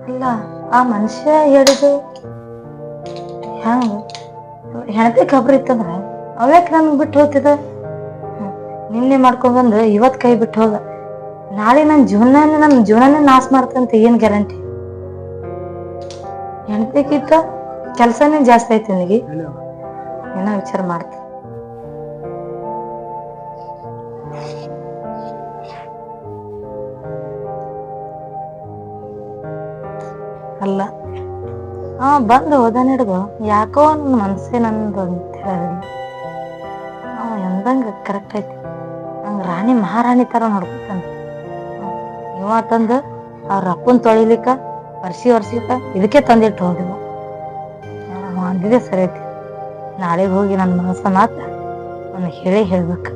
ಅಲ್ಲ ಆ ಮನುಷ್ಯ ಹೇಳಿದು ಹೆಂಗ ಹೆಣತಿ ಖಬ್ರಿ ಇತ್ತಂದ್ರ ಅವ್ಯಾಕೆ ನನ್ಗೆ ಬಿಟ್ಟು ಹೋಗ್ತಿದ. ನಿನ್ನೆ ಮಾಡ್ಕೊಂಡ್ ಬಂದ್ರೆ ಇವತ್ ಕೈ ಬಿಟ್ಟು ಹೋದ. ನಾಳೆ ನನ್ನ ಜೀವನನೇ ನಾಶ ಮಾಡ್ತಂತ ಏನ್ ಗ್ಯಾರಂಟಿ? ಹೆಣ್ತಿಗಿಂತ ಕೆಲ್ಸನೇ ಜಾಸ್ತಿ ಐತಿ ನನಗೆ. ಏನೋ ವಿಚಾರ ಮಾಡ್ತ. ಅಲ್ಲ ಬಂದು ಹೋದಾನ ಹಿಡ್ದು ಯಾಕೋ ನನ್ನ ಮನ್ಸೇ ನಂದು ಅಂತ ಹೇಳೋದಿಲ್ಲ. ಎಂದಂಗ ಕರೆಕ್ಟ್ ಐತಿ. ನಂಗೆ ರಾಣಿ ಮಹಾರಾಣಿ ತರ ನೋಡ್ಕೊತಾನ. ಇವ ತಂದು ಅವ್ರ ಅಪ್ಪನ್ ತೊಳಿಲಿಕ್ಕ ವರ್ಷಿಕ ಇದಕ್ಕೆ ತಂದಿಟ್ಟು ಹೋಗಿಲ್ಲ. ಅಂದಿದೆ ಸರಿ ಐತಿ. ನಾಳೆಗೆ ಹೋಗಿ ನನ್ನ ಮನಸ್ಸ ಮಾತ್ರ ಅವ್ನ ಹೇಳ್ಬೇಕು.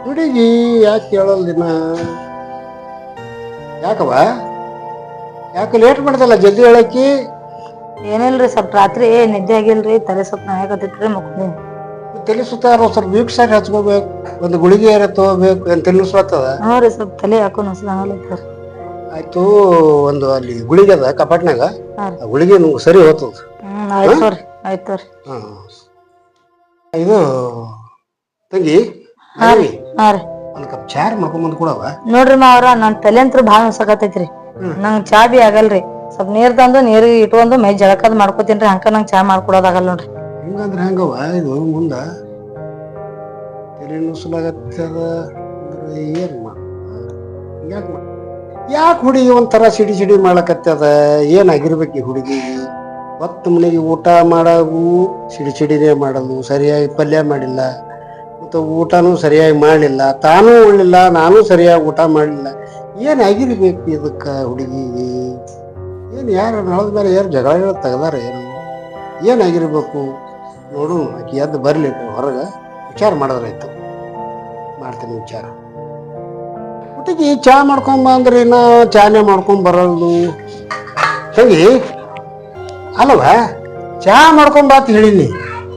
ಹುಡುಗಿ ಯಾಕೆ ಕೇಳಲ್ಲ ದಿನ? ಯಾಕವ ಯಾಕೆ ಲೇಟ್ ಮಾಡ್ದಲ್ಲ ಜಲ್ದಿ ಹೇಳಕ್ಕಿ? ಏನಿಲ್ರಿ, ಸ್ವಲ್ಪ ರಾತ್ರಿ ನಿದ್ದೆ ಆಗಿಲ್ರಿ, ತಲೆ ಸ್ವಲ್ಪ ನಾಯಕತ್ತಿಟ್ರಿ ಮಕ್ಕಳು. ತಲೆ ಸುತ್ತಾರ ಸ್ವಲ್ಪ ವೀಕ್ಷಾರಿ ಹಚ್ಕೋಬೇಕು, ಒಂದು ಗುಳಿಗೆ ಏನ ತಗೋಬೇಕು ಅಂತ ತಲೆ ಸುತ್ತದ. ನೋಡ್ರಿ ಸ್ವಲ್ಪ ತಲೆ ಯಾಕೋ ನುಸ್ದಂಗಲತ್ತದ. ಆಯ್ತು, ಒಂದು ಅಲ್ಲಿ ಗುಳಿಗೆ ಅದ ಕಪಾಟ್ನಾಗ, ಗುಳಿಗೆ ನಿಮ್ಗೆ ಸರಿ ಹೋಗ್ತದ. ಆಯ್ತು. ಇದು ತಂಗಿ ಒಂದ್ ಕಪ್ ಚಾರ್ ಮಾಡ್ಕೊಂಬಂದ್ ಕೊಡವ. ನೋಡ್ರಿ ಮಾವ್ರ, ನನ್ ತಲೆ ಅಂತೂ ಭಾಳ ನುಸಕತೈತ್ರಿ. ನಂಗ್ ಚಾ ಬಿ ಆಗಲ್ರಿ. ಸ್ವಲ್ಪ ನೀರ್ ತಂದು ನೀರಿಗೆ ಇಟ್ಕೊಂಡು ಮೈ ಜಳಕದ್ ಮಾಡ್ಕೋತೀನ್ರಿ. ಹಂಕ ನಂಗ್ ಚಾ ಮಾಡ್ಕೊಡೋದಾಗಲ್ಲ ನೋಡ್ರಿ. ಹಿಂಗಂದ್ರೆ ಹೆಂಗವ ಇದು ಮುಂದ ತಲೆ ನುಸಲಾಗತ್ತದ ಅಂದ್ರೆ ಏನ್ ಯಾಕೆ ಹುಡುಗಿ ಒಂಥರ ಸಿಡಿ ಮಾಡ್ಲಕತ್ತದ? ಏನಾಗಿರ್ಬೇಕು ಈ ಹುಡುಗಿ? ಹೊತ್ತು ಮನೆಗೆ ಊಟ ಮಾಡಾಗೂ ಸಿಡಿನೇ ಮಾಡೋದು, ಸರಿಯಾಗಿ ಪಲ್ಯ ಮಾಡಿಲ್ಲ, ಮತ್ತು ಊಟನೂ ಸರಿಯಾಗಿ ಮಾಡಲಿಲ್ಲ, ತಾನೂ ಉಳ್ಳಿಲ್ಲ, ನಾನು ಸರಿಯಾಗಿ ಊಟ ಮಾಡಲಿಲ್ಲ. ಏನಾಗಿರ್ಬೇಕು ಇದಕ್ಕೆ ಹುಡುಗಿಗೆ? ಏನು ಯಾರು ನಳದ ಮೇಲೆ ಯಾರು ಜಗಳ ತೆಗ್ದಾರ? ಏನಾಗಿರ್ಬೇಕು ನೋಡು. ಆಕೆ ಎದ್ದು ಬರಲಿ ಹೊರಗೆ, ವಿಚಾರ ಮಾಡಿದ್ರಾಯ್ತು. ಮಾಡ್ತೀನಿ ವಿಚಾರ. ಹುಡುಗಿ ಚಾ ಮಾಡ್ಕೊಂಬ ಅಂದ್ರೆ ಇನ್ನ ಚಾನೇ ಮಾಡ್ಕೊಂಡ್ ಬರಲ್ದು. ತಂಗಿ ಅಲ್ವ, ಚಾ ಮಾಡ್ಕೊಂಬಾತ್ ಹೇಳಿನಿ.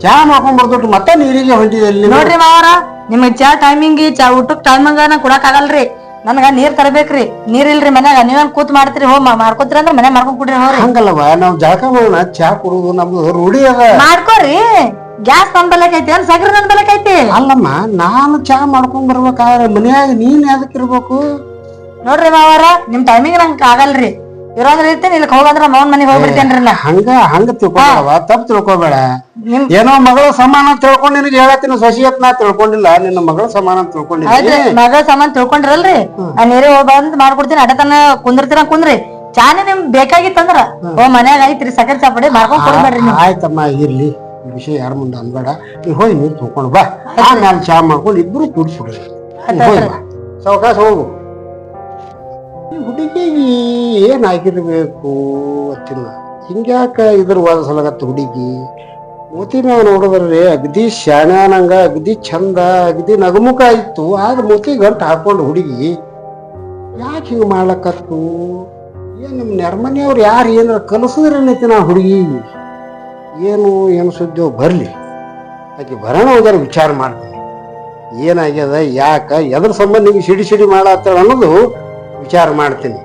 ಚಾ ಮಾಡ್ಕೊಂಡ್ ಬರ್ದೊಟ್ಟು ಮತ್ತೆ ನೀರಿಗೆ ಹೊಂಟಿದಲ್ಲಿ. ನೋಡ್ರಿ ಮಾವರ, ನಿಮಗ್ ಚಾ ಟೈಮಿಂಗ್ ಊಟಕ್ ಟೈಮಿಂಗ್ ಕೊಡಕ್ ಆಗಲ್ರಿ. ನನ್ಗ ನೀರ್ ತರಬೇಕ್ರಿ. ನೀರ್ ಇಲ್ರಿ ಮನ್ಯಾಗ. ನೀವೇನ್ ಕೂತ್ ಮಾಡ್ತೀರಿ? ಮಾಡ್ಕೊತೀರಿ ಅಂದ್ರೆ ಮನೆ ಮಾಡ್ಕೊಂಡ್ ಕುಡ್ರಿ. ಹಂಗಲ್ಲವ, ನಾವ್ ಜಳಕ ಮಾಡೋಣ, ಚಾ ಕುಡುದು ನಮ್ದು ರೂಢಿ ಅದ. ಮಾಡ್ಕೋರಿ. ಗ್ಯಾಸ್ ನನ್ ಬೆಲಕ್ ಐತಿ, ಸಗರೆ ನನ್ ಬೆಲಕ್ ಐತಿ. ಅಲ್ಲಮ್ಮ, ನಾನು ಚಾ ಮಾಡ್ಕೊಂಡ್ ಬರ್ಬೇಕಾದ್ರೆ ಮನ್ಯಾಗ ನೀನ್ ಯಾವ್ದಕ್ ಇರ್ಬೇಕು? ನೋಡ್ರಿ ಮಾವಾರ, ನಿಮ್ ಟೈಮಿಂಗ್ ನಂಗೆ ಆಗಲ್ರಿ. ಇರೋದ್ರ ಇರ್ತೇನೆ, ಇಲ್ಲಿ ಹೋಗಂದ್ರ ಮೌನ್ ಮನೆಗೆ ಹೋಗ್ಬಿಡ್ತೇನ್ರಿ. ಹಂಗ ತಿಳ್ಕೊಬೇಡವ, ತಪ್ಪು ತಿಳ್ಕೊಬೇಡ. ಏನೋ ಮಗಳ ಸಮಾನ ತಿಳ್ಕೊಂಡ್ ನಿನಗೆ ಹೇಳತ್ತೀನಿ. ಸೊಸಿಯತ್ ನಾ ತಿಳ್ಕೊಂಡಿಲ್ಲ, ನಿನ್ನ ಮಗಳ ಸಮಾನ ತಿಳ್ಕೊಂಡಿಲ್ಲ. ಮಗಳ ಸಮಾನ ತಿಳ್ಕೊಂಡ್ರಲ್ರಿ, ನಾ ನೀರೇ ಬಂದ್ ಮಾಡ್ಕೊಡ್ತೀನಿ. ಅಡತನ ಕುಂದಿರ್ತೀರ ಕುಂದ್ರಿ. ಚಾನೆ ನಿಮ್ ಬೇಕಾಗಿತ್ತಂದ್ರ ಮನ್ಯಾಗ ಐತ್ರಿ, ಸಕ್ಕರೆ ಚಾಪಡಿ ಮಾಡ್ಕೊಂಡ್ ಕೊಡ್ಬೇಡ್ರಿ. ಆಯ್ತಮ್ಮ, ಇರ್ಲಿ. ಈ ವಿಷಯ ಯಾರ ಮುಂದೆ ಅನ್ಬೇಡ. ನೀ ಹೋಗಿ ನೀರು ತಗೊಂಡು ಬಾ, ಆಮೇಲೆ ಚಾ ಮಾಡ್ಕೊಂಡು ಇಬ್ರು ಕುಡಿಸ್ಬಿಡ್ರಿ. ಹೋಗಿ ಬಾ, ಸಾವಕಾಶ ಹೋಗು. ಈ ಹುಡುಗಿಗೆ ಏನಾಗಿರ್ಬೇಕು ಗೊತ್ತಿಲ್ಲ. ಹಿಂಗ್ಯಾಕ ಇದ್ರ ವಾದಿಸಲಗತ್ತ ಹುಡುಗಿ? ಮೂತಿ ಮ್ಯಾಗ ನೋಡಿದ್ರಿ ಅಗದಿ ಶಾಣ್ಯಾನಂಗ, ಅಗದಿ ಚಂದ, ಅಗದಿ ನಗುಮುಖ ಇತ್ತು. ಆದ್ರೆ ಮೂತಿ ಗಂಟು ಹಾಕೊಂಡು ಹುಡುಗಿ ಯಾಕೆ ಹಿಂಗೆ ಮಾಡ್ಲಕತ್ತು? ಏನು ನಮ್ಮ ನೆರ್ಮನೆಯವ್ರು ಯಾರು ಏನಾರ ಕಲಿಸಿದ್ರನೈತಿ ನಾ ಹುಡುಗಿ? ಏನು ಸುದ್ದಿ ಬರಲಿ, ಆಕೆ ಬರೋಣ ಹೋಗ್ಯಾರ ವಿಚಾರ ಮಾಡ್ತೀನಿ. ಏನಾಗ್ಯದ, ಯಾಕ, ಎದ್ರ ಸಂಬಂಧ ನಿಮಗೆ ಸಿಡಿ ಮಾಡತ್ತಾಳ ಅನ್ನೋದು ವಿಚಾರ ಮಾಡ್ತೀನಿ.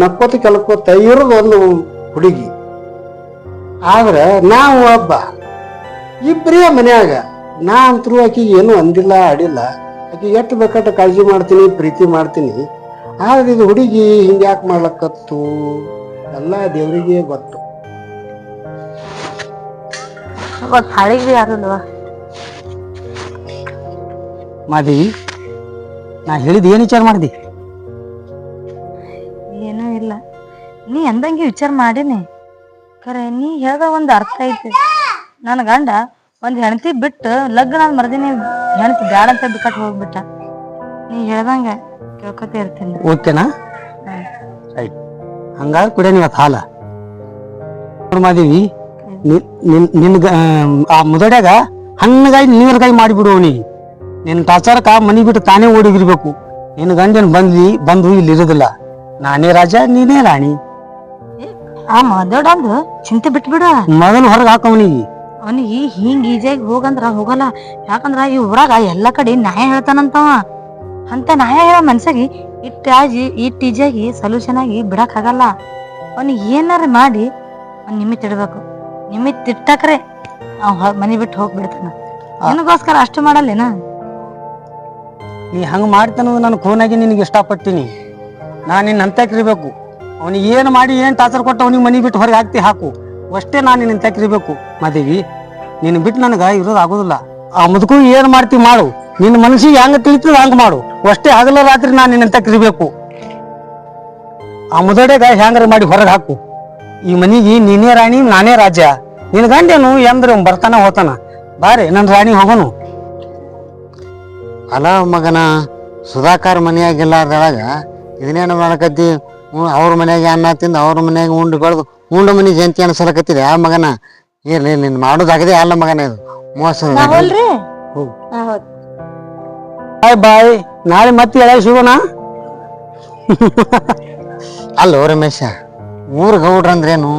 ನಕ್ಕೋತ ಕೆಲಕೋತ ಇರೋದು ಒಂದು ಹುಡುಗಿ. ಆದ್ರೆ ನಾವು ಒಬ್ಬ ಇಬ್ಬರೇ ಮನ್ಯಾಗ. ನಾ ಅಂತರೂ ಆಕೆಗೆ ಏನು ಅಂದಿಲ್ಲ, ಆಡಿಲ್ಲ. ಆಕೆ ಎಷ್ಟು ಬೇಕಾಟ ಕಾಳಜಿ ಮಾಡ್ತೀನಿ, ಪ್ರೀತಿ ಮಾಡ್ತೀನಿ. ಆದ್ರೆ ಇದು ಹುಡುಗಿ ಹಿಂಗ್ಯಾಕೆ ಮಾಡ್ಲಕತ್ತು? ಎಲ್ಲ ದೇವರಿಗೆ ಗೊತ್ತು. ಮಾದೇವಿ, ನಾ ಹೇಳಿದ ಏನ್ ವಿಚಾರ ಮಾಡಿದಿ? ಏನೂ ಇಲ್ಲ, ನೀ ಎಂದಂಗೆ ವಿಚಾರ ಮಾಡೀನಿ. ಖರೆ ನೀ ಹೇಳ್ದ ಒಂದ್ ಅರ್ಥ ಐತಿ. ನನ್ನ ಗಂಡ ಒಂದ್ ಹೆಣ್ತಿ ಬಿಟ್ಟು ಲಗ್ನ ಮರ್ದಿನಿ ಹೆಣ್ತಿ ಬ್ಯಾಡ ಅಂತ ಬಿಕ್ಕಟ್ ಹೋಗ್ಬಿಟ್ಟ. ನೀ ಹೇಳ್ದಂಗ ಕೇಳ್ಕೊತ ಇರ್ತೀನಿ. ಓಕೆನಾ? ರೈಟ್. ಹಂಗಾದ್ರೆ ಕುಡಿಯ ನೀವತ್ತು ಹಾಲ. ಮಾದೇವಿ, ನಿನ್ಗ ಆ ಮುದಡ್ಯಾಗ ಹಣ್ಣಗಾಯಿ ನೀರ್ಗಾಯಿ ಮಾಡಿಬಿಡು ಅವನಿಗೆ. ನಿನ್ನ ಟಾಚಾರಕ್ಕ ಮನಿ ಬಿಟ್ಟು ತಾನೇ ಓಡಿಗಿರ್ಬೇಕು. ನಿನ್ನ ಗಂಡನ್ ಬಂದು ಇಲ್ಲಿ ಇರೋದಿಲ್ಲ. ನಾನೇ ರಾಜ, ನೀನೇ ರಾಣಿ. ಆ ಮದೊಡಂದು ಚಿಂತೆ ಬಿಟ್ಬಿಡ. ಮೊದಲು ಹೊರಗೆ ಹಾಕವನಿಗೆ. ಅವನಿಗೆ ಹಿಂಗ್ ಈಜಿಯಾಗಿ ಹೋಗಂದ್ರ ಹೋಗಲ್ಲ. ಯಾಕಂದ್ರ ಈ ಊರಾಗ ಎಲ್ಲಾ ಕಡೆ ನ್ಯಾಯ ಹೇಳ್ತಾನಂತವ. ಅಂತ ನ್ಯಾಯ ಹೇಳೋ ಮನ್ಸಾಗಿ ಇಟ್ಟು ಈಜಿಯಾಗಿ ಸೊಲ್ಯೂಷನ್ ಆಗಿ ಬಿಡಕ್ ಆಗಲ್ಲ. ಅವನಿಗೆ ಏನಾರ ಮಾಡಿ ಅವ್ನ ನಿಮಿತ್ ಇಡ್ಬೇಕು. ನಿಮಿತ್ ಇಟ್ಟಕ್ರೆ ಅವ್ ಮನಿ ಬಿಟ್ಟು ಹೋಗ್ಬಿಡ್ತಾನ. ನಿನಗೋಸ್ಕರ ಅಷ್ಟು ಮಾಡಲ್ಲೇನ? ನೀ ಹಂಗ ಮಾಡ್ತಾನೋದು ನಾನು ಖೂನಾಗಿ ನಿನಗೆ ಇಷ್ಟಪಟ್ಟಿನಿ. ನಾನು ನಿನ್ನ ಹಂತಕ್ಕಿರ್ಬೇಕು. ಅವನಿಗೆ ಏನು ಮಾಡಿ ಏನು ಟಾರ್ಚರ್ ಕೊಟ್ಟು ಅವನಿಗೆ ಮನಿ ಬಿಟ್ಟು ಹೊರಗೆ ಹಾಕು ಅಷ್ಟೇ ನಾನು ನಿನ್ನ ಹಂತಕ್ಕಿರ್ಬೇಕು. ಮಾದೇವಿ, ನಿನ್ನ ಬಿಟ್ಟು ನನಗೆ ಇರೋದು ಆಗೋದಿಲ್ಲ. ಆ ಮುದುಕು ಏನು ಮಾಡ್ತೀವಿ ಮಾಡು. ನಿನ್ನ ಮನಸ್ಸಿಗೆ ಹೆಂಗ ತಿಳಿತದ ಹಂಗ ಮಾಡು ಅಷ್ಟೇ. ಹಗಲ ರಾತ್ರಿ ನಾನು ನಿನ್ನ ಹಂತಕ್ಕಿರ್ಬೇಕು. ಆ ಮುದಡೆಗ ಹೆಂಗಾರ ಮಾಡಿ ಹೊರಗೆ ಹಾಕು. ಈ ಮನಿಗೆ ನೀನೇ ರಾಣಿ, ನಾನೇ ರಾಜ. ನಿನ್ ಗಂಡೇನು ಎಂದ್ರೆ ಬರ್ತಾನ ಹೋತಾನ. ಬಾರೆ ನನ್ನ ರಾಣಿ ಹೋಗೋನು. ಅಲ್ಲ ಮಗನ, ಸುಧಾಕರ್ ಮನೆಯಾಗಿಲ್ಲಾರ್ದೊಳಗ ಇದನ್ನೇನು ಮಾಡಕತ್ತಿ? ಅವ್ರ ಮನ್ಯಾಗ ಅನ್ನ ತಿಂದು ಅವ್ರ ಮನ್ಯಾಗ ಉಂಡು ಬೆಳೆದು ಉಂಡು ಮನಿ ಜಯಂತಿ ಅನ್ಸಲಕತ್ತಿದೆ. ಆ ಮಗನ ಇರ್ಲಿ, ನೀನ್ ಮಾಡೋದಾಗದೆ ಅಲ್ಲ ಮಗನ, ಇದು ಮೋಸ. ಬಾಯ್ ಬಾಯ್, ನಾಳೆ ಮತ್ತೆ ಎಳೆ ಸಿಗೋಣ. ಅಲ್ಲೋ ರಮೇಶ, ಊರ್ ಗೌಡ್ರಂದ್ರೇನು?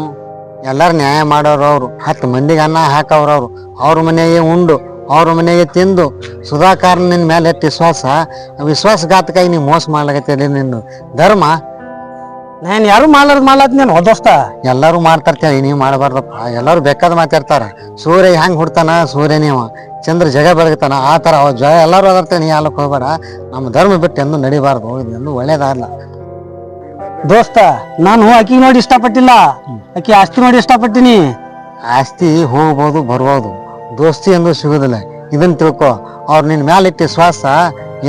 ಎಲ್ಲಾರು ನ್ಯಾಯ ಮಾಡೋರು ಅವ್ರು. 10 ಮಂದಿಗೆ ಅನ್ನ ಹಾಕವ್ರವ್ರು. ಅವ್ರ ಮನೆಗೆ ಉಂಡು ಅವ್ರ ಮನೆಗೆ ತಿಂದು ಸುಧಾಕರ್ ನಿನ್ ಮೇಲೆ ಎಷ್ಟು ವಿಶ್ವಾಸಘಾತಕಾಗಿ ನೀವು ಮೋಸ ಮಾಡ್ಲಾಗತ್ತೀರಿ. ನಿನ್ನ ಧರ್ಮ ನಾನು ಯಾರು ಮಾಡ್ಲಾರ್ದು ನಾನು ದೋಸ್ತ. ಎಲ್ಲಾರು ಮಾಡ್ತಾರ್ತೇಳಿ ನೀವು ಮಾಡಬಾರ್ದಪ್ಪ. ಎಲ್ಲಾರು ಬೇಕಾದ ಮಾತಾಡ್ತಾರ. ಸೂರ್ಯ ಹೆಂಗ್ ಹುಡ್ತಾನ ಸೂರ್ಯನೇವ, ಚಂದ್ರ ಜಗ ಬೆಳಗ್ತಾನ ಆ ತರ ಎಲ್ಲಾರು ಅದರ್ತ. ನೀ ಯಾಲಕ್ ಹೋಗ್ಬೇಡ. ನಮ್ಮ ಧರ್ಮ ಬಿಟ್ಟು ಎಂದು ನಡಿಬಾರ್ದು. ಎಂದು ಒಳ್ಳೇದಾಗಲ್ಲ ದೋಸ್ತ. ನಾನು ಆಕಿ ನೋಡಿ ಇಷ್ಟಪಟ್ಟಿಲ್ಲ, ಆಕಿ ಆಸ್ತಿ ನೋಡಿ ಇಷ್ಟಪಟ್ಟಿನಿ. ಆಸ್ತಿ ಹೋಗ್ಬೋದು ಬರ್ಬೋದು, ದೋಸ್ತಿ ಎಂದು ಸಿಗುದಿಲ್ಲ. ಇದನ್ನ ತಿಳ್ಕೊ. ಅವ್ರು ನಿನ್ ಮ್ಯಾಲ ಇಟ್ಟು ವಿಶ್ವಾಸ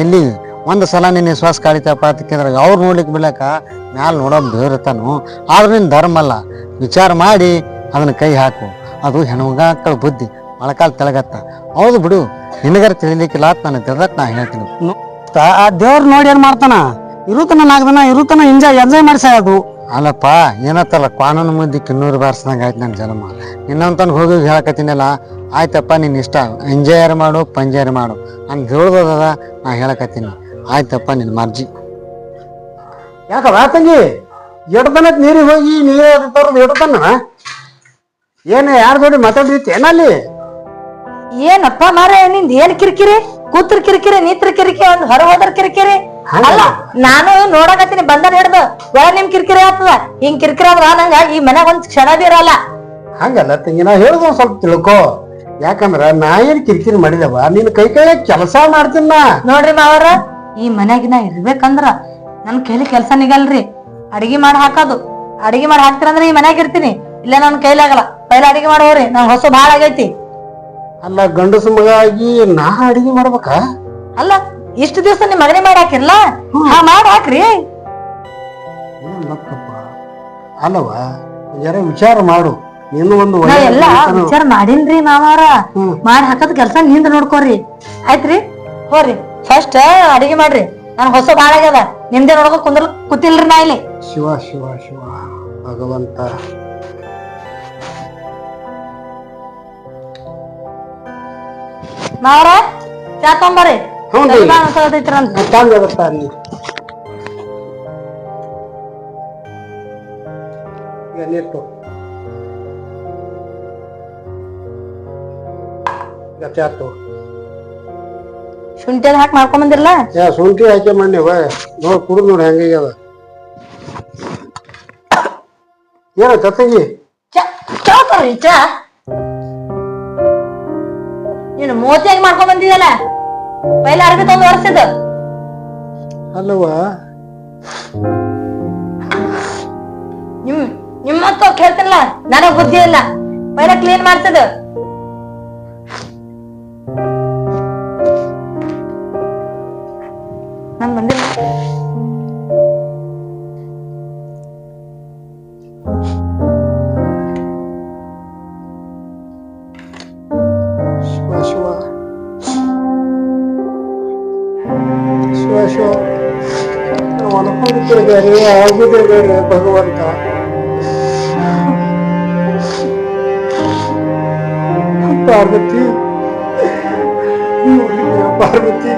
ಎಲ್ಲಿ ಒಂದು ಸಲ ನಿನ್ನ ವಿಶ್ವಾಸ ಕಾಳಿತಪ್ಪ ಅದಕ್ಕೆಂದ್ರೆ ಅವ್ರು ನೋಡ್ಲಿಕ್ಕೆ ಬಿಡ್ಲಕ್ಕ ಮ್ಯಾಲ ನೋಡೋದು ಬೇರೆತಾನು. ಆದ್ರೂ ನಿನ್ ಧರ್ಮ ಅಲ್ಲ. ವಿಚಾರ ಮಾಡಿ ಅದನ್ನ ಕೈ ಹಾಕು. ಅದು ಹೆಣ್ಮಗಳ ಬುದ್ಧಿ ಮೊಳಕಾಲ್ ತೆಳಗತ್ತ. ಹೌದು ಬಿಡು, ನಿನಗಾರ ತಿಳಿಲಿಕ್ಕಿಲ್ಲ ಅಂತ ನಾನು ತಿಳ್ದಟ್ ನಾ ಹೇಳ್ತೀನಿ. ಆ ದೇವ್ರು ನೋಡಿ ಏನ್ ಮಾಡ್ತಾನ? ಇರುತನ 4 ದಿನ ಇರುತನ ಎಂಜಾಯ್ ಮಾಡ್ಸೋದು. ಅಲ್ಲಪ್ಪ, ಏನತ್ತಲ್ಲ ಕಾನೂನು ಮುಂದೆ ಕಿನ್ನೂರು ಬಾರ್ಸ್ದಂಗ ಆಯ್ತು ನನ್ನ ಜನ್ಮ. ಇನ್ನೊಂತನ ಹೋಗಿ ಹೇಳಕತ್ತೀನಲ್ಲ, ಆಯ್ತಪ್ಪ ನಿನ್ನ ಇಷ್ಟ, ಎಂಜಾಯರ್ ಮಾಡು ಪಂಜಾಯರ್ ಮಾಡು. ನಾನು ಹೇಳೋದದ ನಾ ಹೇಳಕತ್ತೀನಿ. ಆಯ್ತಪ್ಪ ನಿನ್ನ ಮರ್ಜಿ. ಯಾಕವ ತಂಗಿ ಎಡ್ದನಕ್ ನೀರಿಗೆ ಹೋಗಿ ನೀರೇ ತರೋದು ಎಡ್ದನ? ಏನ ಯಾರ ಜೋಡಿ ಮಾತಾಡಿತ್ತು ಏನಲ್ಲಿ? ಏನಪ್ಪ ಮಾರ, ನಿಂದ ಏನ್ ಕಿರಿಕಿರಿ? ಕೂತ್ರ ಕಿರಿಕಿರಿ, ನೀತ್ರ ಕಿರಿಕಿರಿ, ಒಂದ್ ಹೊರ ಹೋದ್ರ ಕಿರಿಕಿರಿ. ಅಲ್ಲ, ನಾನು ನೋಡಕತ್ತೀನಿ ಬಂದನ್ ಹಿಡ್ದು ಒಳ ನಿಮ್ ಕಿರಿಕಿರಿ ಆಗ್ತದ. ಹಿಂಗ್ ಕಿರಿಕಿರಿ ಆದ್ರ ನಂಗ ಈ ಮನ್ಯಾಗ ಒಂದ್ ಕ್ಷಣ ಬಿ ಇರಲ್ಲ. ಹಂಗಲ್ಲ ತಂಗಿ, ನಾ ಹೇಳುದು ಒಂದ್ ಸ್ವಲ್ಪ ತಿಳ್ಕೊ. ಯಾಕಂದ್ರ ನಾ ಏನ್ ಕಿರಿಕಿರಿ ಮಾಡಿದವ, ನಿನ್ ಕೈ ಕೆಲಸ ಮಾಡ್ತೀನ. ನೋಡ್ರಿ ಮಾವರ, ಈ ಮನ್ಯಾಗಿನ ಇರ್ಬೇಕಂದ್ರ ನನ್ ಕೈಲಿ ಕೆಲ್ಸ ನಿಗಲ್ರಿ. ಅಡಿಗೆ ಮಾಡಿ ಹಾಕೋದು. ಅಡಿಗೆ ಮಾಡಿ ಹಾಕ್ತಿರಂದ್ರ ಈ ಮನ್ಯಾಗ ಇರ್ತೀನಿ, ಇಲ್ಲ ನನ್ ಕೈಲಾಗಲ್ಲ. ಪೈಲ ಅಡಿಗೆ ಮಾಡೋರಿ, ನಂಗ್ ಹೊಸ ಬಾಳ ಆಗೈತಿ. ಅಲ್ಲ, ಗಂಡಸ ಮಗ ಆಗಿ ನಾ ಅಡಿಗೆ ಮಾಡ್ಬೇಕ? ಅಲ್ಲ, ಇಷ್ಟು ದಿವಸ ನಿಮ್ ಮಗನೇ ಮಾಡಿ ಹಾಕಿರ್ಲ, ಮಾಡಿ ಹಾಕ್ರಿ. ಅಲ್ಲವ, ಜರ ವಿಚಾರ ಮಾಡು. ನೀನು ಒಂದು ನಾ ಎಲ್ಲಾ ವಿಚಾರ ಮಾಡಿನ್ರಿ ಮಾವಾರ. ಮಾಡಿ ಹಾಕದ್ ಕೆಲ್ಸ ನಿಂದ ನೋಡ್ಕೋರಿ. ಆಯ್ತ್ರಿ, ಹೋರಿ ಫಸ್ಟ್ ಅಡಿಗೆ ಮಾಡ್ರಿ. ನನ್ ಹೊಸ ಬಾಳ ಆಗ್ಯದ, ನಿಮ್ದೇ ನೋಡ್ಕೊ ಕೂತಿಲ್ರಿ ನಾ ಇಲ್ಲಿ. ಶಿವ ಶಿವ ಶಿವ ಭಗವಂತ. ಮಾವರ, ಚಾ ತೊಂಬರ್ರಿ. ಶುಂಠಿ ಅದ್ ಹಾಕಿ ಮಾಡ್ಕೊಂಡ್ ಬಂದಿರಲ್ಲ? ಶುಂಠಿ ಹಾಕಿ ಮಾಡ್ನೇವ. ನೋಡ್ ಕುಡಿದ್ ನೋಡಿ ಹೆಂಗಾಗ್ಯದ. ಏನ ತತ್ತಗಿ ಚಾ ತರ್ರಿ, ಚಾ. ನೀನು ಮೋತಿಯಾಗಿ ಮಾಡ್ಕೊಂಡ್ ಬಂದಿದಲ್ಲ, ಪೈಲ ಅರ್ಬಿ ತೊಂದು ವರ್ಷದ. ಅಲ್ಲವಾ, ನಿಮ್ಮತ್ತ ಕೇಳ್ತಿಲ್ಲ, ನನಗ್ ಬುದ್ಧಿ ಇಲ್ಲ. ಪೈಲ ಕ್ಲೀನ್ ಮಾಡ್ತದ. ನನ್ ಬಂದಿಲ್ಲ. ಭಗವಂತ, ಪಾರ್ವತಿ ಪಾರ್ವತಿ,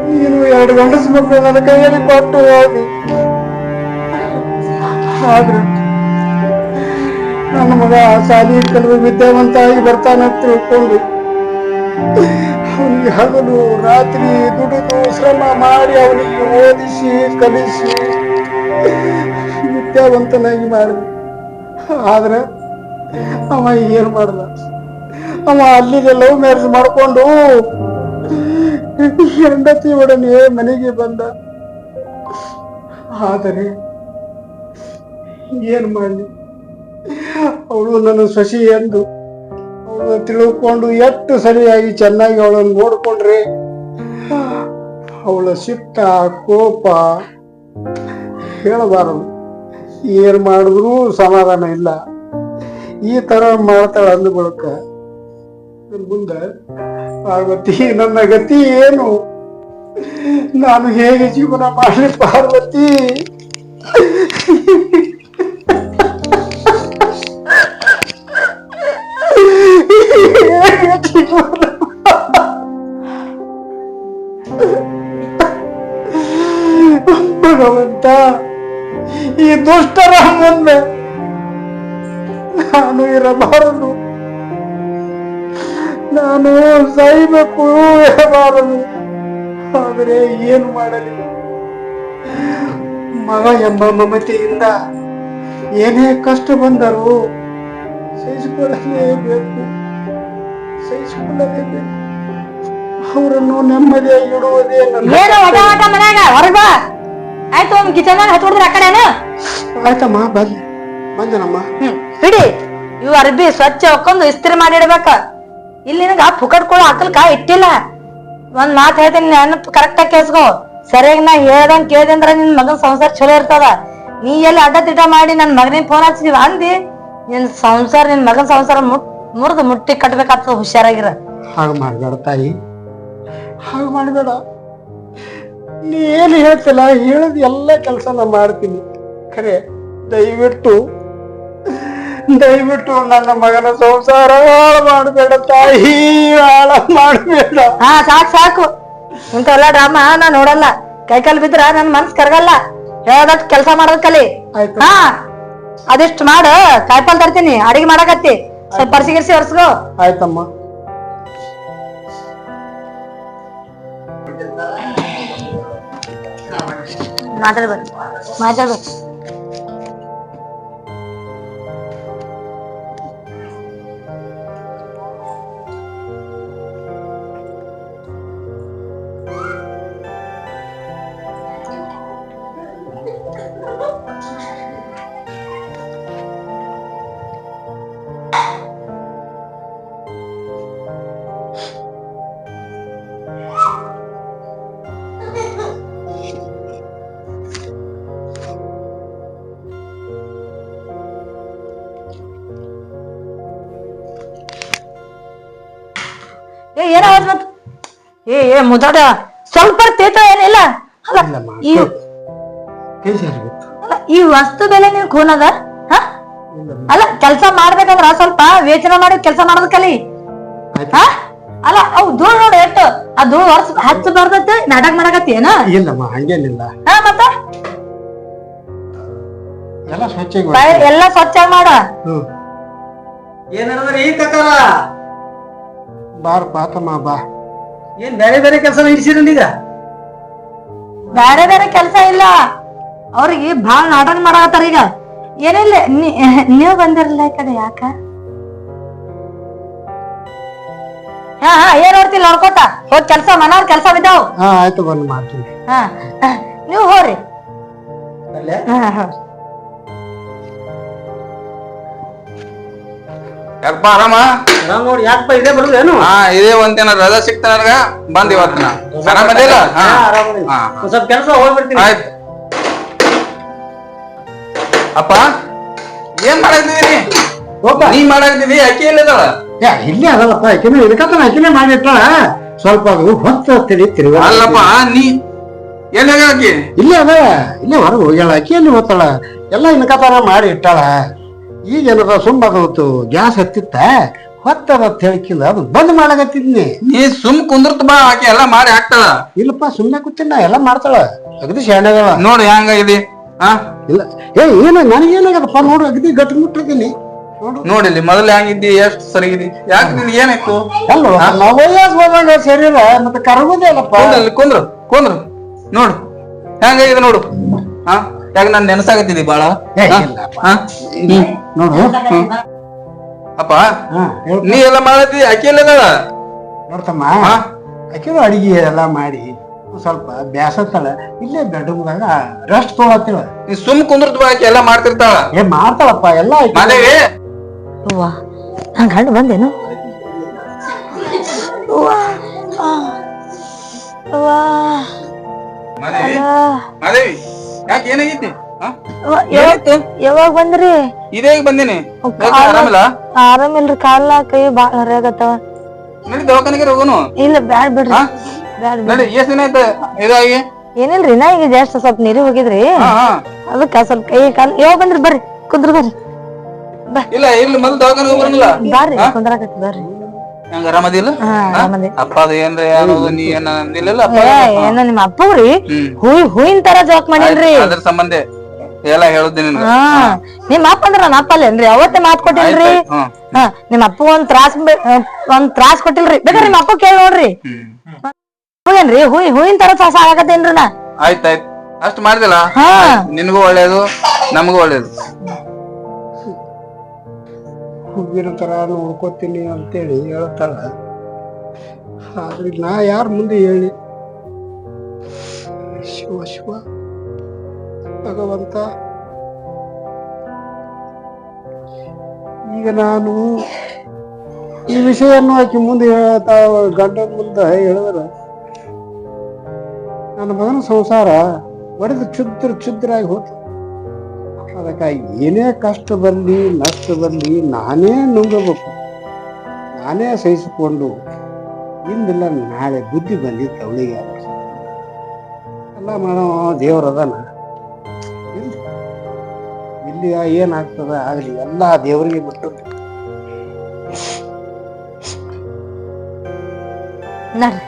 ನೀನು 2 ಗಂಡಸ ಮಕ್ಕಳು ನನ್ನ ಕೈಯಲ್ಲಿ ಕೊಟ್ಟು ಹೋಗಿ. ಆದ್ರೆ ನನ್ನ ಮಗ ಶಾಲಿ ಕಲಿತು ವಿದ್ಯಾವಂತ ಆಗಿ ಬರ್ತಾನಂತ ತಿಳ್ಕೊಂಡು ಅವನಿಗೆ ಹಗಲು ರಾತ್ರಿ ದುಡಿದು ಶ್ರಮ ಮಾಡಿ ಅವನಿಗೆ ಓದಿಸಿ ಕಲಿಸಿ ವಿದ್ಯಾವಂತನಾಗಿ ಮಾಡಿದ. ಆದ್ರೆ ಅವ ಏನು ಮಾಡಲ್ಲ. ಅವ ಅಲ್ಲಿಗೆ ಲವ್ ಮ್ಯಾರೇಜ್ ಮಾಡ್ಕೊಂಡು ಹೆಂಡತಿ ಒಡನೆ ಮನೆಗೆ ಬಂದ. ಆದರೆ ಏನ್ ಮಾಡಲಿ, ಅವಳು ನನ್ನ ಸೊಸಿ ಎಂದು ಅವಳು ತಿಳ್ಕೊಂಡು ಎಷ್ಟು ಸರಿಯಾಗಿ ಚೆನ್ನಾಗಿ ಅವಳನ್ನು ನೋಡ್ಕೊಂಡ್ರೆ ಅವಳ ಸಿಟ್ಟ ಕೋಪ ಹೇಳಬಾರದು. ಏನ್ ಮಾಡಿದ್ರು ಸಮಾಧಾನ ಇಲ್ಲ. ಈ ತರ ಮಾಡ್ತಾಳ ಅಂದ ಬಳಿಕ ಮುಂದೆ ಪಾರ್ವತಿ ನನ್ನ ಗತಿ ಏನು, ನಾನು ಹೇಗೆ ಜೀವನ ಮಾಡಲಿ ಪಾರ್ವತಿ? ಭಗವಂತ, ಈ ದುಷ್ಟರ ಮುಂದೆ ನಾನು ಇರಬಾರದು, ನಾನು ಸಾಯಬೇಕು ಇರಬಾರದು. ಆದರೆ ಏನು ಮಾಡಲಿ? ಮಗ ಎಂಬ ಮಮತೆಯಿಂದ ಏನೇ ಕಷ್ಟ ಬಂದರೂ ಸಹಿಸಿಕೊಳ್ಳಲೇಬೇಕು. ಅವರನ್ನು ನೆಮ್ಮದಿಯಾಗಿ ಇಡುವುದೇ ಹೊರಗ ಆಯ್ತು. ಕಿಚನ್ ಹತ್ಕೊಡ್ರಿ ಆ ಕಡೆನ. ಆಯ್ತಮ್ಮ, ಬಂದನಮ್ಮ. ಹಿಡಿ ಇವು ಅರ್ಬಿ ಸ್ವಚ್ಛ ಹಾಕೊಂಡು ಇಸ್ತ್ರಿ ಮಾಡಿ ಇಡ್ಬೇಕ. ಇಲ್ಲಿ ನಿನಗ ಪುಕಟ್ಕೊಳ್ಳೋ ಹಾಕಲ್ಕ ಇಟ್ಟಿಲ್ಲ. ಒಂದ್ ಮಾತು ಹೇಳ್ತೀನಿ, ನಾನು ಕರೆಕ್ಟ್ ಆಗಿ ಕೇಳ್ಸ್ಕೊ. ಸರಿಯಾಗಿ ನಾ ಹೇಳ್ದಂಗ್ ಕೇಳ್ದೆ ಅಂದ್ರ ನಿನ್ ಮಗನ್ ಸಂಸಾರ ಚಲೋ ಇರ್ತದ. ನೀ ಎಲ್ಲಿ ಅಡ್ಡ ತಿಡ್ಡ ಮಾಡಿ ನನ್ ಮಗನಿಗೆ ಫೋನ್ ಹಚ್ಚಿದೀವ ಅಂದಿ, ನಿನ್ ಸಂಸಾರ ನಿನ್ ಮಗನ್ ಸಂಸಾರ ಮುರಿದು ಮುಟ್ಟಿ ಕಟ್ಬೇಕಾಗ್ತದ. ಹುಷಾರಾಗಿರ. ಹಾಗೆ ಮಾಡ್ಬೇಡ ತಾಯಿ, ಹಾಗೆ ಮಾಡ್ಬೇಡ. ನೀ ಏನು ಹೇಳ್ತಿಲ್ಲ, ಹೇಳಿದ ಎಲ್ಲ ಕೆಲಸ ನಾ ಮಾಡ್ತೀನಿ. ಖರೆ ದಯವಿಟ್ಟು ನನ್ನ ಮಗನ ಸಂಸಾರ ಹಾಳು ಮಾಡಬೇಡ ತಾಯಿ, ಹಾಳು ಮಾಡಬೇಡ. ಹಾ ಸಾಕು ಇಂಥವೆಲ್ಲ ಡ್ರಾಮಾ ನಾ ನೋಡಲ್ಲ. ಕೈಕಾಲ್ ಬಿದ್ರ ನನ್ ಮನ್ಸ್ ಕರಗಲ್ಲ. ಹೇಳ್ದಟ್ ಕೆಲ್ಸ ಮಾಡೋದ್ ಕಲಿ. ಹಾ ಅದಿಷ್ಟು ಮಾಡ. ಕಾಯ್ಪಲ್ ತರ್ತೀನಿ, ಅಡಿಗೆ ಮಾಡಕತ್ತಿ. ಸ್ವಲ್ಪ ಪರ್ಸಿ ಗಿರ್ಸಿ ಒರ್ಸ್ಕೋ. ಆಯ್ತಮ್ಮ. ಮಾತಾಡ್ಬೇಕು. ಏನ ಬಂತು? ಮುದಡ ಸ್ವಲ್ಪ ತೇತ ಏನಿಲ್ಲ. ಈ ವಸ್ತು ಬೆಲೆ ನೀನ್ ಖೂನದ. ಅಲ್ಲ ಕೆಲ್ಸ ಮಾಡ್ಬೇಕಂದ್ರ ಸ್ವಲ್ಪ ವೇಚನ ಮಾಡಿ ಕೆಲ್ಸ ಮಾಡೋದ್ ಕಲಿ. ಅಲ್ಲ ಅವ್ ಧೂಳ್ ನೋಡಿ ಎಷ್ಟು ಆ ಧೂಳ್ ವರ್ಷ ಹಚ್ಚ ಬರ್ದತ್ತೆ. ನಾಟಕ ಮಾಡಕತ್ತಿ ಏನ? ಇಲ್ಲಮ್ಮ, ಹಂಗೇನಿಲ್ಲ. ಮತ್ತ ಎಲ್ಲ ಸ್ವಚ್ಛ ಮಾಡ. ಏನಂದ್ರೆ ಈ ಕಕ್ಕರ ಬಾರ್ ಬಾತಮ್ಮ ಬಾ. ಏನ್ ಬೇರೆ ಬೇರೆ ಕೆಲಸ ಹಿಡಿಸಿರಲ್ಲ ಈಗ? ಬೇರೆ ಬೇರೆ ಕೆಲ್ಸ ಇಲ್ಲ, ಅವ್ರಿಗೆ ಬಾಳ್ ನಾಟಕ ಮಾಡಕತ್ತಾರ ಈಗ. ಏನಿಲ್ಲ, ನೀವ್ ಬಂದಿರಲ್ಲ ಈ ಕಡೆ. ಯಾಕ? ಹಾ ಏನ್ ನೋಡ್ತಿಲ್ಲ ನೋಡ್ಕೊತ ಹೋಗ್ ಕೆಲ್ಸ ಮನಾರ್ ಕೆಲ್ಸ ಬಿದ್ದಾವ್. ಆಯ್ತು ಬಂದ್ ಮಾಡ್ತೀನಿ. ನೀವ್ ಹೋರಿ. ಯಾಕಪ್ಪ ಆರಾಮ? ನೋಡಿ ಯಾಕಪ್ಪ ಇದೇ ಬರುದೇನು? ಇದೇ ಒಂದಿನ ರಜಾ ಸಿಕ್ತ ನನಗ ಬಂದ್ ಇವತ್ತಿನ. ಆರಾಮದಿಲ್ಲ? ಸ್ವಲ್ಪ ಕೆಲಸ ಹೋಗ್ಬಿಡ್ತೀನಿ. ಆಯ್ತು. ಅಪ್ಪ ಏನ್ ಮಾಡಾಕ್ತಿದೀನಿ? ನೀ ಮಾಡಾಕ್ತಿದಿ, ಅಕ್ಕಿ ಇಲ್ಲದಳ? ಇಲ್ಲೇ ಅದಲ್ಲಪ್ಪ, ಆಕಿನ ಇದಕ್ಕಂತ ಆಕಿನೇ ಮಾಡಿಟ್ಟಾಳ. ಸ್ವಲ್ಪ ಅದು ಹೊತ್ತು ತಿಳಿತಿರುವ. ಅಲ್ಲಪ್ಪ ನೀ ಎಲ್ಲಿ ಹಾಕಿ? ಇಲ್ಲೇ ಅದ, ಇಲ್ಲೇ ಹೊರಗೆ ಹೋಗ್ಯಾಳ. ಅಕ್ಕಿಯಲ್ಲಿ ಹೋಗ್ತಾಳ. ಎಲ್ಲ ಇನ್ಕತಾರ ಮಾಡಿ ಇಟ್ಟಾಳ. ಈಗ ಏನದ ಸುಮ್ಮದು ಗ್ಯಾಸ್ ಹತ್ತಿತ್ತ ಹೊತ್ತದ ತಿಳಿಕಿಲ್ಲ, ಅದು ಬಂದ್ ಮಾಡಕತ್ತಿದ್ನಿ. ನೀ ಸುಮ್ ಕುಂದ್ರತ್ ಬಾ, ಆಕಿ ಎಲ್ಲಾ ಮಾಡಿ ಹಾಕ್ತಾಳ. ಇಲ್ಲಪ್ಪ ಸುಮ್ಮನೆ ಕೂತಿನ, ಎಲ್ಲ ಮಾಡ್ತಾಳ. ಅಗದಿ ಶಾಣೆಗಳ ನೋಡಿ ಹೆಂಗಾಗಿದೆ. ಇಲ್ಲ ಏನ ನನಗೇನಾಗದಪ್ಪ, ನೋಡು ಅಗದಿ ಗಟ್ಟಿ ಮುಟ್ಟಿದ್ದೀನಿ. ನೋಡಿಲ್ಲಿ ಮೊದಲು ಹೆಂಗಿದ್ದಿ ಎಷ್ಟು ಸರಿಗಿದಿ ಯಾಕೆ ನಿನ್ ಏನಾಯ್ತು ಅಲ್ಲ ನಾವು ವಯಸ್ಸು ಬಂದಾಗ ಶರೀರ ಮತ್ತೆ ಕರಗುದೇ ಅಲ್ಲಪ್ಪ. ಕುಂದ್ರು ಕುಂದ್ರು ನೋಡು ಹೆಂಗಾಗಿದೆ ನೋಡು. ಹಾ ಯಾಕೆ ನಾನ್ ನೆನಸಾಗತ್ತಿದ್ದಿ ಬಾಳ. ಏ, ಇಲ್ಲಪ್ಪ. ಹಾ ನೋಡು ಅಪ್ಪ ಹಾ ಹೇಳ್- ನೀ ಎಲ್ಲ ಮಾಡತ್ತಿ ಅಕ್ಕಿ ಎಲ್ಲ ನೋಡ್ತಮ್ಮ ಹಾ ಆಕಿದು ಅಡಿಗೆ ಎಲ್ಲ ಮಾಡಿ ಒಂದ್ ಸ್ವಲ್ಪ ಬ್ಯಾಸತ್ತಾಳ ಇಲ್ಲೇ ಬೆಡ್ರೂಮ್ದಾಗ ರೆಸ್ಟ್ ತೊಗೊಳತ್ತಿಳ. ನೀ ಸುಮ್ ಕುಂದ್ರದ್ ಬಾಕಿ ಎಲ್ಲ ಮಾಡ್ತಿರ್ತಾಳ. ಏ ಮಾಡ್ತಾಳಪ್ಪ ಎಲ್ಲ ಆಕಿ. ಮಾದೇವಿ ಅವ್ವ ನನ್ ಗಂಡ ಬಂದೇನು ಅವ್ವ ಅವ್ವ ಮಾದೇವಿ ಅಲ್ಲ. ಮಾದೇವಿ ಯಾಕೆ ಏನಾಗೈತಿ ಹಾ ಅವ್ವ, ಯಾವಾಗ ಬಂದ್ರಿ ಇದೇ ಬಂದಿನಿ ಯಾಕೆ ಆರಾಮಿಲ್ಲ ಆರಾಮಿಲ್ರಿ ಕಾಲ ಕೈ ಬಾಳ ಹರಿಯಾಗತ್ತವ. ನಡಿ ದವಾಖಾನೆಗೆ ಹೋಗುನು. ಇಲ್ಲ ಬ್ಯಾಡ್ ಬಿಡ್ರಿ ಹಾ? ಬ್ಯಾಡ್ ಬಿಡ್ರಿ ನಡಿ ಎಷ್ಟ್ ದಿನ ಆಯ್ತ ಇದಾಗಿ. ಏನಿಲ್ರಿ ನಾ ಈಗ ಜಾಸ್ತಿ ಸ್ವಲ್ಪ ನೀರಿಗೆ ಹೋಗಿದ್ರಿ ಹಾ ಹಾ ಅದಕ್ಕ ಸ್ವಲ್ಪ ಕೈ ಕಾಲ್ ಯಾವಾಗ ಬಂದ್ರಿ ಬರ್ರಿ ಕುಂದ್ರ ಬರ್ರಿ ಇಲ್ಲ ಇಲ್ಲಿ ಮೊದಲು ದವಾಖಾನೆಗೆ ಹೋಗ್ಬರಂಗಿಲ್ಲ. ಬಾರ್ರಿ ಕುಂದ್ರಾಕತ್ತಿ ಬರ್ರಿ. ಹೆಂಗ ಆರಾಮದಿಲ್ಲ ಹಾ ಆರಾಮದಿ. ಅಪ್ಪ ಅದು ಏನ್ರ ಯಾವ್ದು ನೀ ಏನ ಅಂದಿಲ್ಲ ಅಪ್ಪ ಏನ ನಿಮ್ಮ ಅಪ್ಪವ್ರಿ ಹ್ಮ್ ಹೂವಿನ ತರ ಜೋಕ್ ಮಾಡಿಲ್ರಿ. ಅದ್ರ ಸಂಬಂಧ ಎಲ್ಲ ಹೇಳುದ್ದೆ ನಿನ್ಗ. ಹಾ ನಿಮ್ ಅಪ್ಪ ಅಂದ್ರ ನನ್ನ ಅಪ್ಪ ಅಲ್ಲೇನ್ರಿ ಅವತ್ತೇ ಮಾತ್ ಕೊಟ್ಟಿಲ್ರಿ. ಹ್ಮ್ ಹಾ ನಿಮ್ ಅಪ್ಪ ಒಂದ್ ತ್ರಾಸ್ ಕೊಟ್ಟಿಲ್ರಿ ಬೇಕಾದ್ರೆ ನಿಮ್ ಅಪ್ಪ ಕೇಳಿ ನೋಡ್ರಿ. ಹ್ಮ್ ಏನ್ರಿ ಹೂವಿನ ತರ ತ್ರಾಸ ಆಗತ್ತೇನ್ರಿ ನಾ. ಆಯ್ತಾಯ್ತು ಅಷ್ಟ್ ಮಾಡಿದಿಲ್ಲ ಹಾ ನಿನ್ಗೂ ಒಳ್ಳೇದು ನಮಗೂ ಒಳ್ಳೇದು. ಹುಡುಗಿರ ತರ ನೋಡ್ಕೋತೀನಿ ಅಂತೇಳಿ ಹೇಳ್ತಾಳ. ಆದ್ರೆ ನಾ ಯಾರ ಮುಂದೆ ಹೇಳಿ ಶಿವ ಶಿವ ಭಗವಂತ. ಈಗ ನಾನು ಈ ವಿಷಯನ್ನು ಆಕಿ ಮುಂದೆ ಗಂಡನ ಮುಂದೆ ಹೇಳಿದ್ರ ನನ್ನ ಮಗನ ಸಂಸಾರ ಒಡೆದು ಕ್ಷುದ್ರಾಗಿ ಹೋತು. ಅದಕ್ಕಾಗಿ ಏನೇ ಕಷ್ಟ ಬರಲಿ ನಷ್ಟ ಬರಲಿ ನಾನೇ ನುಂಗಬೇಕು, ನಾನೇ ಸಹಿಸಿಕೊಂಡು ಇಂದಿಲ್ಲ ನಾಳೆ ಬುದ್ಧಿ ಬಂದಿತ್ತು ಅವಳಿಗೆ. ಎಲ್ಲ ಮಾಡೋ ದೇವ್ರದನ ಇಲ್ಲಿ ಏನಾಗ್ತದ ಆಗಲಿ ಎಲ್ಲ ದೇವರಿಗೆ ಬಿಟ್ಟು. ನಡ್ರಿ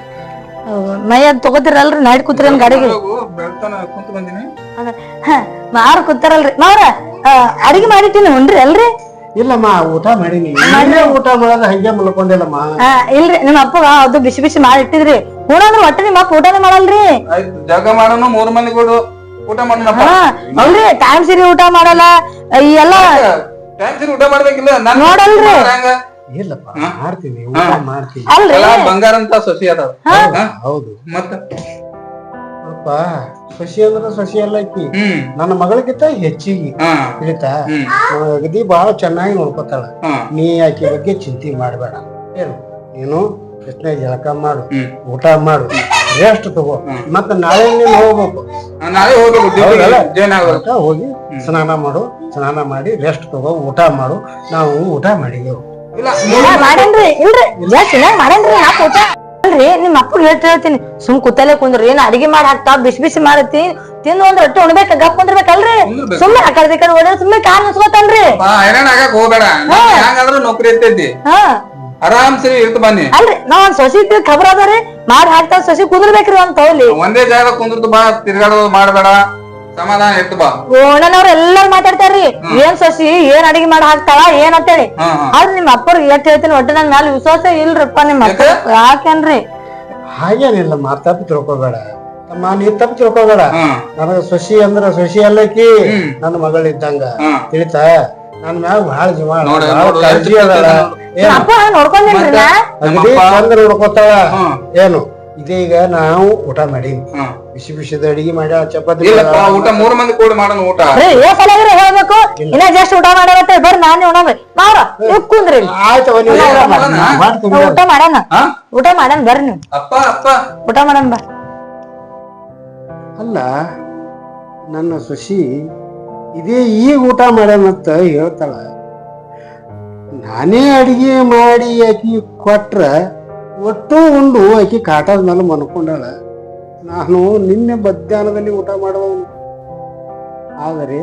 ಮೈಯಾಗ ತಗೋತಿರಲ್ರಿ ನೈಟ್ ಕೂತ್ರಿ ನನ್ ಗಾಡಿಗೆ ಬೆಳ್ತಾನ ಕುಂತ ಬಂದಿನಿ. ಮಾರು ಕೂತಾರಲ್ರಿ ಮಾವ್ರ ಅಡಿಗೆ ಮಾಡಿಟ್ಟಿನಿ ಉಂಡ್ರಿ ಅಲ್ರಿ. ಇಲ್ಲಮ್ಮ ಊಟ ಮಾಡೀನಿ. ನಾನೇ ಊಟ ಮಾಡೋದು ಹಂಗೆ ಮಲ್ಕೊಂಡಿಲ್ಲಮ್ಮ. ಇಲ್ರಿ ನಿಮ್ ಅಪ್ಪ ಅದು ಬಿಸಿ ಬಿಸಿ ಮಾಡಿಟ್ಟಿದ್ರಿ ಊಟಂದ್ರ ಒಟ್ಟ ನಿಮ್ ಅಪ್ಪ ಊಟನೇ ಮಾಡಲ್ರಿ. ಆಯ್ತು ಜಗ ಮಾಡೋನು 3 ಮಂದಿ ಕೂಡ ಊಟ ಮಾಡೋಣಪ್ಪ. ಅಲ್ರಿ ಟೈಮ್ ಸರಿ ಊಟ ಮಾಡಲ್ಲ ಈ ಎಲ್ಲಾ ಟೈಮ್ ಸರಿ ಊಟ ಮಾಡ್ಬೇಕಿಲ್ಲ ನಾನು ನೋಡಲ್ರಿ. ಹೆಂಗ ಇಲ್ಲಪ್ಪ ಮಾಡ್ತೀನಿ ಊಟ ಮಾಡ್ತೀನಿ. ಅಲ್ರಿ ಎಲ್ಲ ಬಂಗಾರ ಅಂತ ಸೊಸಿ ಅದಾವ. ಹೌದು ಮತ್ತ ಅಪ್ಪ ಸೊಸಿ ಅಂದ್ರೆ ಸೊಸಿ ಎಲ್ಲ ಐತಿ ಹ್ಮ್ ನನ್ನ ಮಗಳಿಗಿಂತ ಹೆಚ್ಚಿಗೆ ಹಾ ತಿಳಿತಾ. ಹ್ಮ್ ಅಗದಿ ಬಹಳ ಚೆನ್ನಾಗಿ ನೋಡ್ಕೊತಾಳ. ಹಾ ನೀ ಆಕೆ ಬಗ್ಗೆ ಚಿಂತೆ ಮಾಡಬೇಡ. ಏನು ನೀನು ಕೃಷ್ಣ ಜಳಕ ಮಾಡು, ಹ್ಮ್ ಊಟ ಮಾಡು, ರೆಸ್ಟ್ ತಗೋ. ಮತ್ತೆ ನಾಳೆ ನೀನು ಹೋಗ್ಬೇಕು. ನಾಳೆ ಹೋಗ್ಬೇಕು ಹೌದಲ್ಲ? ಜೈನ್ ಆಗೋದು. ಅದಕ್ಕ ಹೋಗಿ ಸ್ನಾನ ಮಾಡು, ಸ್ನಾನ ಮಾಡಿ ರೆಸ್ಟ್ ತಗೋ, ಊಟ ಮಾಡು. ನಾವು ಊಟ ಮಾಡಿದೆವು. ಇಲ್ಲ ಮಾಡೇನ್ರಿ ಇಲ್ರಿ ಚೆನ್ನಾಗ್ ಮಾಡೇನ್ರಿ ನಾಕ್ ಊಟ. ಅಲ್ರಿ ನಿಮ್ ಅಪ್ಪ ಹೇಳ್ತೀನಿ ಸುಮ್ ಕೂತಲ್ಲೇ ಕುಂದ್ರಿ ಏನ್ ಅಡಿಗೆ ಮಾಡಿ ಹಾಕ್ತಾ ಬಿಸಿ ಬಿಸಿ ಮಾಡತ್ತಿ ತಿಂದು ಒಂದ್ ರೊಟ್ಟಿ ಉಣ್ಬೇಕ ಗಪ್ ಕುಂದ್ರಬೇಕಲ್ರಿ. ಸುಮ್ಮನೆ ಆ ಕಡೆ ಈ ಕಡೆ ಓಡಾಡಿ ಸುಮ್ಮನೆ ಕಾಲ್ ಮುಚ್ಕೋತಾನ್ರಿ. ಹೈರಾಣ ಆಗಕ್ ಹೋಗ್ಬೇಡ. ಹೆಂಗಾದ್ರೂ ನೌಕರಿ ಇರ್ತೈತಿ ಹಾ ಆರಾಮ್ ಸರಿ ಇರ್ತ ಬನ್ನಿ. ಅಲ್ರಿ ನಾವ್ ಒಂದ್ ಸೊಸಿ ಖಬರ್ ಅದಾರಿ ಮಾಡಿ ಹಾಕ್ತಾ ಸೊಸಿ ಕುಂದ್ರಬೇಕ್ರಿ ಒಂದ್ ತಗೊಲಿ. ಒಂದೇ ಜಾಗ ಕುಂದ್ರತು ಬಾ, ತಿರ್ಗಾಡೋದು ಮಾಡ್ಬೇಡ, ಸಮಾಧಾನ ಇರ್ತ ಬಾ. ಓಣನವ್ರ ಎಲ್ಲಾರು ಮಾತಾಡ್ತಾರ್ರಿ ಏನ್ ಸೊಸಿ ಏನ್ ಅಡಿಗೆ ಮಾಡಿ ಹಾಕ್ತಾಳ ಏನ್ ಅಂತೇಳಿ. ಹಾ ಹಾ ಆದ್ರೆ ನಿಮ್ ಅಪ್ಪರ್ಗೆ ಎಷ್ಟ್ ಹೇಳ್ತೀನಿ ಒಟ್ಟು ನನ್ ಮ್ಯಾಲ ವಿಶ್ವಾಸ ಇಲ್ರಪ್ಪ ನಿಮ್ ಅಪ್ಪ. ಯಾಕೇನ್ರಿ ಹಾಗೇನಿಲ್ಲಮ್ಮ, ತಪ್ಪು ತಿಳ್ಕೊಬೇಡ ಅಮ್ಮ, ನೀ ತಪ್ಪು ತಿಳ್ಕೊಬೇಡ. ಹಾ ನನಗ ಸೊಸಿ ಅಂದ್ರ ಸೊಸಿ ಅಲ್ಲಕಿ ನನ್ನ ಮಗಳಿದ್ದಂಗ ತಿಳಿತಾ. ನನ್ ಮ್ಯಾಗ ಬಹಳ ಜೀವ ನೋಡು, ಬಹಳ ನೋಡು, ಕಾಳಜಿ ಎಷ್ಟು ಅದಾಳ. ನಿಮ್ ಅಪ್ಪ ನೋಡ್ಕೊಂಡೇನ್ರಿ ನಾ. ಅಗದಿ ಚಂದ ನೋಡ್ಕೊತಾಳ. ಹ್ಮ್. ಏನು ಇದೀಗ ನಾವು ಊಟ ಮಾಡೀವಿ, ಹ್ಮ್. ಬಿಸಿ ಬಿಸಿದ ಅಡಿಗೆ ಮಾಡ್ಯಾಳ, ಚಪಾತಿ ಇಲ್ಲಪ್ಪ ಊಟ 3 ಮಂದಿ ಕೂಡಿ ಮಾಡೋಣ ಊಟ. ಏ ಸಲಗ್ರಿ ಹೇಳ್ಬೇಕು ಇನ್ನ ಜಾಸ್ತಿ ಊಟ ಮಾಡ್ಯಾರತ್ತೆ ಬರ್ರಿ ನಾನೇ ಉಣಮ್ರಿ ಮಾವ್ರ ನೀವು ಕುಂದ್ರಿ. ಆಯ್ತವ ನೀವು ಮಾಡ್ತೀನಿ. ಊಟ ಮಾಡೋಣ ಹಾ ಊಟ ಮಾಡೋಣ ಬರ್ರಿ ನೀವು ಅಪ್ಪ ಅಪ್ಪ ಊಟ ಮಾಡೋಣ ಬಾ. ಅಲ್ಲ ನನ್ನ ಸೊಸಿ ಇದೇ ಈಗ ಊಟ ಮಾಡ್ಯಾನಂತ ಹೇಳ್ತಾಳ. ನಾನೇ ಅಡಿಗೆ ಮಾಡಿ ಆಕಿ ಕೊಟ್ರ ಒಟ್ಟು ಉಂಡು ಆಕಿ ಕಾಟದ ಮೇಲೆ ಮನ್ಕೊಂಡಾಳ. ನಾನು ನಿನ್ನೆ ಮಧ್ಯಾಹ್ನದಲ್ಲಿ ಊಟ ಮಾಡುವವನು. ಆದರೆ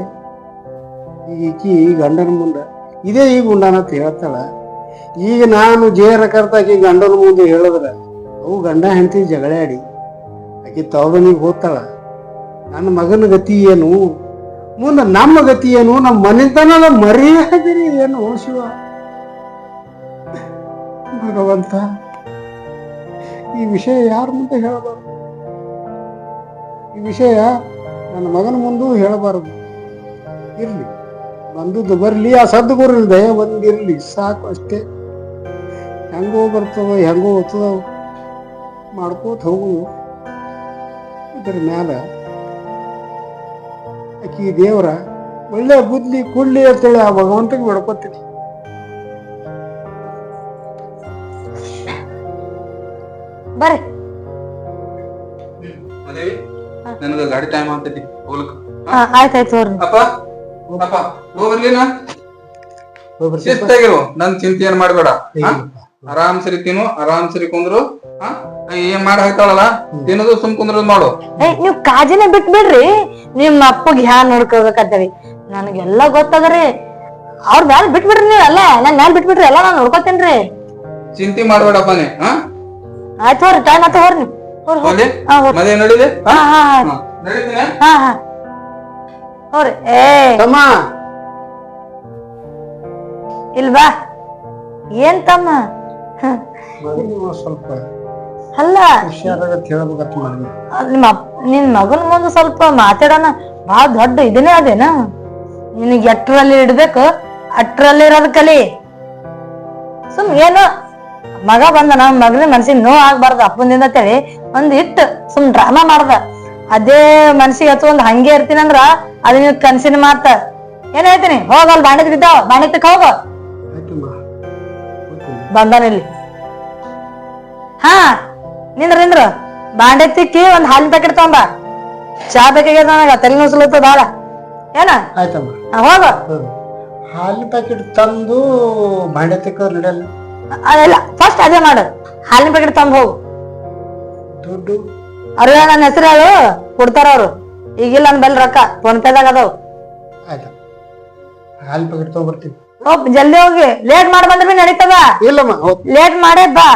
ಈಕಿ ಗಂಡನ ಮುಂದೆ ಇದೇ ಈಗ ಉಂಡಾನಂತ ಹೇಳ್ತಾಳ. ಈಗ ನಾನು ಜೇರ ಕರ್ತಾಕಿ ಗಂಡನ ಮುಂದೆ ಹೇಳಿದ್ರೆ ಅವು ಗಂಡ ಹೆಂಡತಿ ಜಗಳಾಡಿ ಆಕಿ ತವನಿಗೆ ಹೋಗ್ತಾಳ. ನನ್ನ ಮಗನ ಗತಿ ಏನು? ಮುಂದೆ ನಮ್ಮ ಗತಿ ಏನು, ನಮ್ಮ ಮನೆತನದ ಮರ್ಯಾದಿರಿ ಏನು ಶಿವ ಭಗವಂತ. ಈ ವಿಷಯ ಯಾರ ಮುಂದೆ ಹೇಳಬಾರ್ದು, ಈ ವಿಷಯ ನನ್ನ ಮಗನ ಮುಂದೂ ಹೇಳಬಾರದು. ಇರ್ಲಿ, ಬಂದದ್ದು ಬರ್ಲಿ, ಆ ಸದ್ಗುರುವಿನ ದಯ ಒಂದಿರ್ಲಿ ಸಾಕು ಅಷ್ಟೇ. ಹೆಂಗೋ ಬರ್ತದೋ ಹೆಂಗೋ ಹೋಗ್ತದೋ ಮಾಡ್ಕೋತ ಹೋಗುದು. ಇದ್ರ ಮ್ಯಾಲ ಆಕಿ ದೇವರ ಒಳ್ಳೆ ಬುದ್ಧಿ ಕೊಡ್ಲಿ ಅಂತೇಳಿ ಆ ಭಗವಂತಗೆ ಬೇಡ್ಕೊತೀನಿ. ಬರ್ರಿ ಮದೇವಿ, ನನಗ ಗಾಡಿ ಟೈಮ್ ಆಗ್ತೈತಿ ಹೋಗ್ಲಕ್ಕ. ಆಯ್ತಾಯ್ತು ಹೋಗ್ರಿ. ಅಪ್ಪ ಅಪ್ಪ ಹೋಗ್ಬರ್ಲಿನ, ಶಿಸ್ತಾಗಿರು, ನನ್ ಚಿಂತೆ ಏನ್ ಮಾಡ್ಬೇಡ. ಆರಾಮ್ ಸರಿ ತಿನ್ನು, ಆರಾಮ್ ಸರಿ ಕುಂದ್ರು. ಏನ್ ಮಾಡಿ ಹಾಕ್ತಾಳಲ್ಲ ತಿನ್ನೋದು ಸುಮ್ ಕುಂದ್ರದ್ ಮಾಡು. ನೀವ್ ಕಾಜಿನ ಬಿಟ್ಬಿಡ್ರಿ, ನಿಮ್ ಅಪ್ಪಗ್ ಹ್ಯಾ ನೋಡ್ಕೋಬೇಕಂತೇಳಿ ನನಗೆಲ್ಲ ಗೊತ್ತದ್ರಿ. ಅವ್ರ ಮ್ಯಾಲ ಬಿಟ್ಬಿಡ್ರಿ ನೀವ್ ಎಲ್ಲ, ನನ್ ಮ್ಯಾಲ ಬಿಟ್ಬಿಡ್ರಿ ಎಲ್ಲ ನಾನ್ ನೋಡ್ಕೋತೇನ್ರಿ. ಚಿಂತೆ ಮಾಡ್ಬೇಡಪ್ಪ ನೀ. ಆಯ್ತು ಹೋಗ್ರಿ, ಟೈಮ್ ಆತ ಹೋಗ್ರಿ. ಮದುವೆ ನಡೀಲಿ, ಹಾ ಹಾ ನಡೀತೀನಿ. ಹಾ ಹಾ ಹೋಗ್ರಿ. ತಮ್ಮ ಇಲ್ವಾ ಏನ್ ತಮ್ಮ? ಸ್ವಲ್ಪ ಅಲ್ಲ ಹುಷಾರಾಗತ್ ಹೇಳ್ಬೇಕಂತ ಮಾಡಿದ್ವಿ. ನಿನ್ ಮಗನ್ ಮುಂದೆ ಸ್ವಲ್ಪ ಮಾತಾಡೋಣ. ಬಾಳ ದೊಡ್ಡ ಇದನ್ನೇ ಅದೇನ, ನಿನಗ್ ಎಟ್ರಲ್ಲಿ ಇಡ್ಬೇಕು ಅಟ್ರಲ್ಲಿ ಇರೋದ್ ಕಲಿ. ಸುಮ್ ಏನು ಮಗ ಬಂದ ನಮ್ ಮಗನ ಮನ್ಸಿಗೆ ನೋವು ಆಗ್ಬಾರ್ದು ಅಪ್ಪನಿಂದ ಅಂತೇಳಿ ಒಂದ್ ಇಟ್ಟು ಸುಮ್ ಡ್ರಾಮಾ ಮಾಡ್ದ. ಅದೇ ಮನ್ಸಿಗೆ ಹಚ್ಕೊಂಡ್ ಹಂಗೆ ಇರ್ತೀನಂದ್ರ ಅದ್ ನೀವ್ ಕನ್ಸಿನ ಮಾತ. ಏನ್ ಹೇಳ್ತೀನಿ, ಹೋಗಲ್ ಬಾಂಡೆದ್ ಬಿದ್ದಾವ, ಬಾಂಡೆ ತಕ್ಕ ಹೋಗ. ಬಂದಾನಿಲ್ಲಿ. ಹಾ ನಿಂದ್ರ ಬಾಂಡೆ ತಿಕ್ಕಿ ಒಂದ್ ಹಾಲಿನ ಪ್ಯಾಕೆಟ್ ತಗೊಂಬ. ಚಾ ಬೇಕಾಗ್ಯದ ನನಗ, ತಲೆ ನುಸ್ಲತ್ತ ಬಾಳ. ಏನ ಆಯ್ತಮ್ಮ ಹೋಗ. ಹಾಲಿನ ಪ್ಯಾಕೆಟ್ ತಂದು ಬಾಂಡೆ ತೆಕ್ಕ ನಡೆಯಲ್ಲ. ಅದೆಲ್ಲ ಫಸ್ಟ್ ಅದೇ ಮಾಡು, ಹಾಲಿನ ಪ್ಯಾಕೆಟ್ ತಗೊಂಡ್ ಹೋಗು. ದುಡ್ಡು ಅವ್ರ ನನ್ನ ಹೆಸರು ಹೇಳು, ಕೊಡ್ತಾರ ಅವ್ರು. ಈಗಿಲ್ಲ ನನ್ ಬಲ್ ರೊಕ್ಕ ಫೋನ್ ಪೇದಾಗ ಅದಾವ್. ಆಯ್ತ, ಹಾಲಿನ ಪ್ಯಾಕೆಟ್ ತಗೊಂಡ್ಬರ್ತೀನಿ. ಜಲ್ದಿ ಹೋಗಿ, ಲೇಟ್ ಮಾಡಿ ಬಂದ್ರೆ ನಡೀತದ. ಇಲ್ಲಮ್ಮ ಲೇಟ್ ಮಾಡೇ ಬಾ.